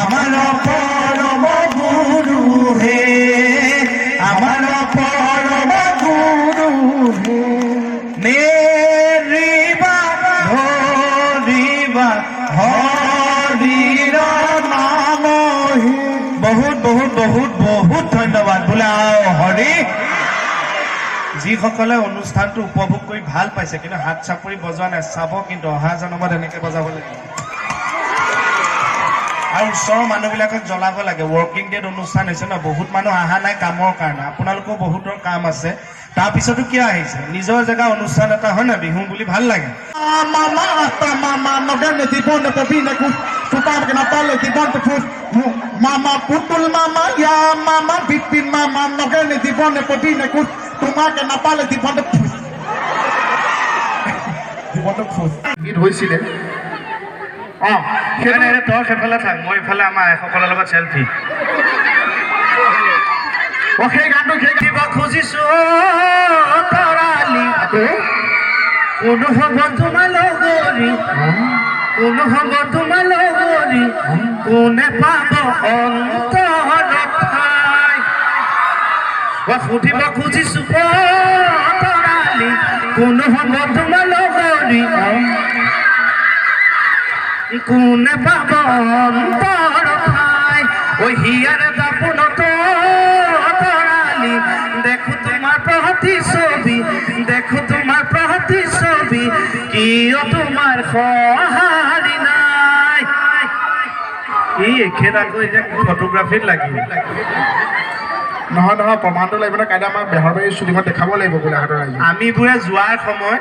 আমাৰ পৰম গুৰু হে আমাৰ পৰম গুৰু হে মেৰিবা হৰিবা হৰিৰ নাম হে বহুত বহুত বহুত বহুত ধন্যবাদ বোলে হৰি যিসকলে অনুষ্ঠানটো উপভোগ কৰি ভাল পাইছে কিন্তু হাত চাপৰি বজোৱা নাই চাব কিন্তু অহা জনমত এনেকে বজাব লাগিব আৰু ওচৰৰ মানুহবিলাকক জ্বলাব লাগে ৱৰ্কিং ডেত অনুষ্ঠান হৈছে ন বহুত মানুহ অহা নাই কামৰ কাৰণে আপোনালোকৰ বহুতৰ কাম আছে তাৰপিছতো কিয় আহিছে নিজৰ জেগা অনুষ্ঠান এটা হয় না বিহু বুলি ভাল লাগে Mama putul mama ya mama bipin mama nogene dibone podine kut তোমাকে না পালে দীপন্তে গীত হৈছিলে সেইকাৰণে তই সেইফালে থাক মই ইফালে আমাৰ এসকলৰ লগত চেলফি সেই গানটো দিব খুজিছো তৰালি কোনো হ'ব তোমাৰ লগৰী কোনো হ'ব তোমাৰ লগৰী কোনে পাব অন্তৰত ঠাই সুধিব খুজিছো তৰালি কোনো হ'ব তোমাৰ লগৰী কোনে পাব অন্তৰত ঠাই ঐ হিয়াৰে দাপোনত তৰালি দেখো তোমাৰ প্ৰতিচ্ছবি দেখো তোমাৰ প্ৰতিচ্ছবি কিয় তোমাৰ সঁহাৰি নাই ই একেটাকৈ এতিয়া ফটোগ্ৰাফীত লাগিব নহয় নহয় প্ৰমাণটো লাগিব ন কাইলৈ আমাৰ বেহৰবাৰী শ্বুটিঙত দেখাব লাগিব গোলাঘাটৰ ৰাইজে আমিবোৰে যোৱাৰ সময়